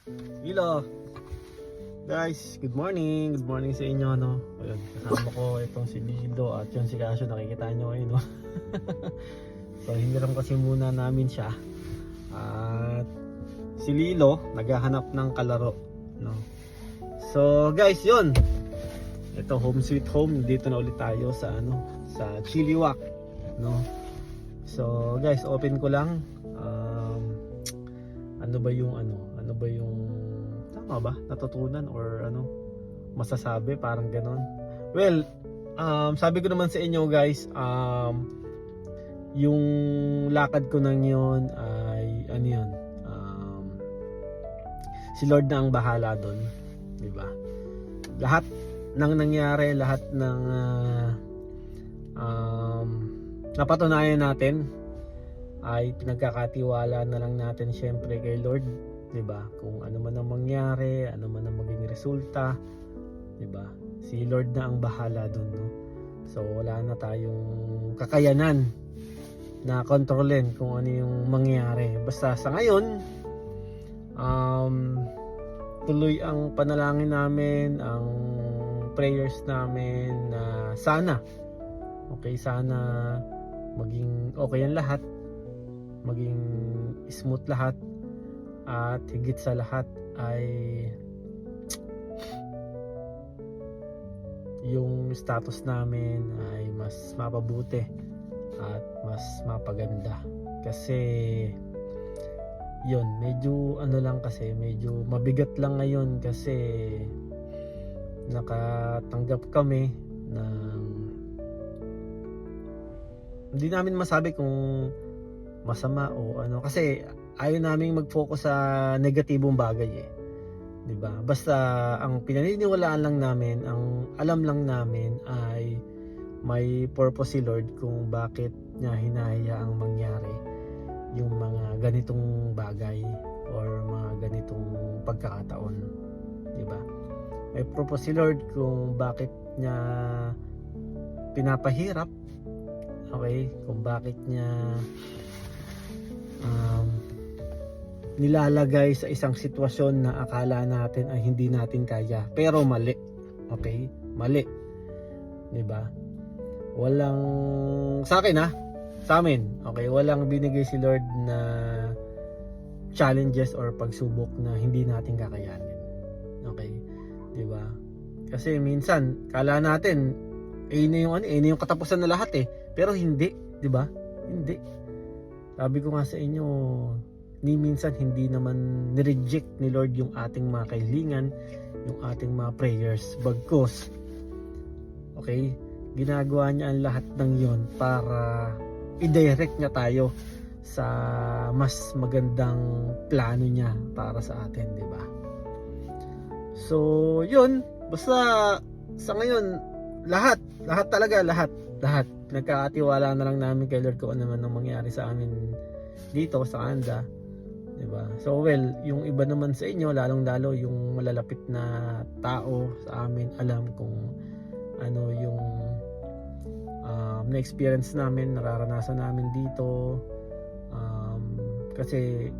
Hello guys, good morning. Good morning sa inyo, no. Ayun, kasama ko itong si Lido at yung si Casio, nakikita nyo ngayon, no. So hiniram kasi muna namin siya. At si Lilo naghahanap ng kalaro, no. So guys, yun. Ito, home sweet home. Dito na ulit tayo sa sa Chilliwack, no. So guys, open ko lang. Ano ba yung tama ba natutunan or masasabi, parang ganon. Well, sabi ko naman sa inyo guys, yung lakad ko nang yun ay yun, si Lord na ang bahala doon, di ba? Lahat ng nangyari, lahat ng napatunayan natin ay pinagkakatiwala na lang natin syempre kay Lord, 'di ba? Kung ano man ang mangyari, ano man ang maging resulta, 'di ba? Si Lord na ang bahala doon, no? So wala na tayong kakayanan na kontrolin kung ano yung mangyari. Basta sa ngayon, tuloy ang panalangin namin, ang prayers namin na sana maging okay ang lahat, maging smooth lahat, at higit sa lahat ay yung status namin ay mas mapabuti at mas mapaganda. Kasi yun, medyo medyo mabigat lang ngayon kasi nakatanggap kami ng, hindi namin masabi kung masama o kasi ayaw naming mag-focus sa negatibong bagay, di ba? Basta ang pinaniniwalaan lang namin, ang alam lang namin ay may purpose si Lord kung bakit niya hinahayaang mangyari yung mga ganitong bagay or mga ganitong pagkakataon, di ba? May purpose si Lord kung bakit niya pinapahirap, kung bakit niya nilalagay sa isang sitwasyon na akala natin ay hindi natin kaya, pero mali. Mali, di ba? Walang, sa akin sa amin, walang binigay si Lord na challenges or pagsubok na hindi natin kakayanin. Di ba? Kasi minsan kala natin ini yung katapusan na lahat, pero hindi, di ba? Hindi. Sabi ko nga sa inyo, ni minsan hindi naman ni-reject ni Lord yung ating mga kahilingan, yung ating mga prayers. Bagkus, ginagawa niya ang lahat ng yon para i-direct niya tayo sa mas magandang plano niya para sa atin, di ba? So, yun, basta sa ngayon, lahat nagkakatiwala na lang namin kay Lord kung ano man ang mangyari sa amin dito sa Canada, di ba? So well, yung iba naman sa inyo, lalong-lalo yung malalapit na tao sa amin, alam kung ano yung na-experience namin, nararanasan namin dito, kasi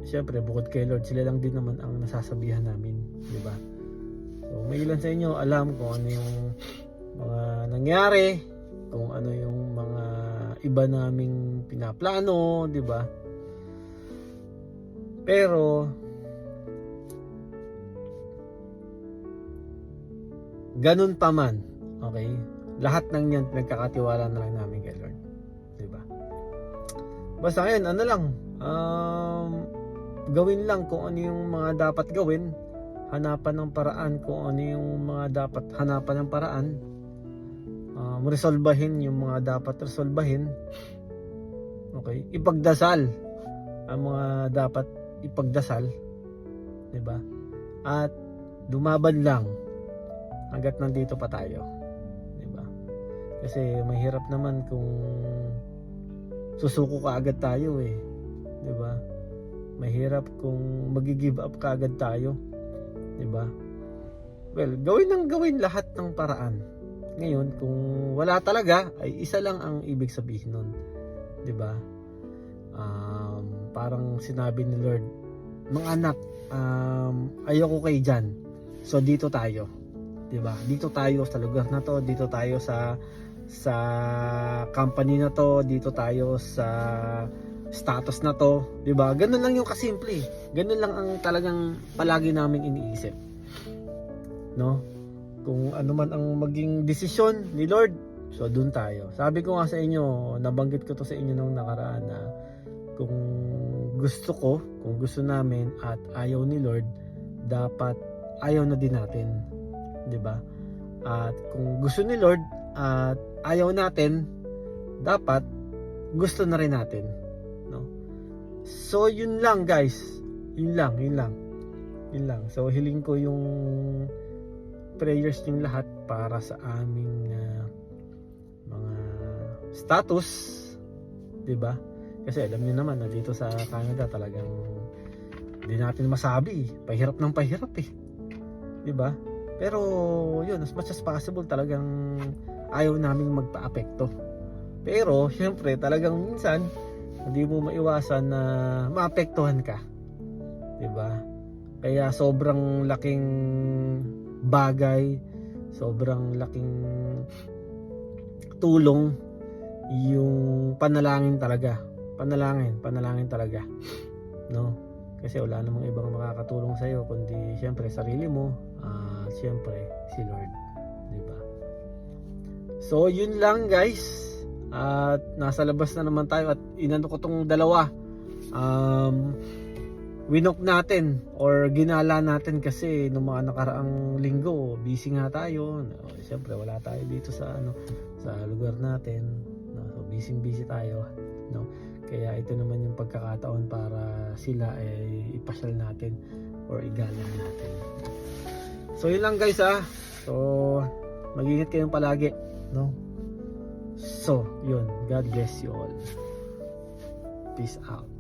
syempre bukod kay Lord, sila lang din naman ang nasasabihan namin, di ba? So may ilan sa inyo alam kung ano yung mga nangyari, kung ano yung mga iba naming pinaplano, di ba? Pero ganun pa man, lahat ng yan pinagkakatiwala na lang namin kay Lord, di ba? Basta ngayon, gawin lang kung ano yung mga dapat gawin, hanapan ng paraan kung ano yung mga dapat hanapan ng paraan, resolbahin yung mga dapat resolbahin, ipagdasal ang mga dapat ipagdasal, di ba? At lumaban lang hangga't nandito pa tayo, di ba? Kasi mahirap naman kung susuko ka agad tayo, di ba? Mahirap kung magi-give up ka agad tayo, di ba? Well, gawin lahat ng paraan. Ngayon, kung wala talaga, ay isa lang ang ibig sabihin nun, di ba? Parang sinabi ni Lord, mga anak, ayoko kay Jan. So dito tayo. 'Di ba? Dito tayo sa lugar na to, dito tayo sa company na to, dito tayo sa status na to, 'di ba? Ganun lang yung kasimple. Ganun lang ang talagang palagi naming iniisip. No? Kung ano man ang maging desisyon ni Lord, so doon tayo. Sabi ko nga sa inyo, nabanggit ko to sa inyo nung nakaraan na kung gusto namin at ayaw ni Lord, dapat ayaw na din natin, 'di ba? At kung gusto ni Lord at ayaw natin, dapat gusto na rin natin, no? So yun lang guys, yun lang. So hiling ko yung prayers ng lahat para sa aming mga status, 'di ba? Kasi alam niyo naman na dito sa Canada talagang hindi natin masabi, pahirap ng pahirap 'di ba? Pero yun, as much as possible talagang ayaw naming magpa-apekto. Pero syempre talagang minsan hindi mo maiwasan na maapektuhan ka, 'di ba? Kaya sobrang laking bagay, sobrang laking tulong yung panalangin talaga, no? Kasi wala namang ibang makakatulong sa iyo kundi syempre sarili mo at syempre si Lord, 'di ba? So yun lang guys, at nasa labas na naman tayo at inano ko tong dalawa, winok natin or ginala natin kasi nung mga nakaraang linggo busy nga tayo, no? Syempre wala tayo dito sa sa lugar natin, no? So busy tayo, no? Kaya ito naman yung pagkakataon para sila ay ipasyal natin or igalang natin. So yun lang guys So mag-ingat kayong palagi, no? So yun, God bless you all. Peace out.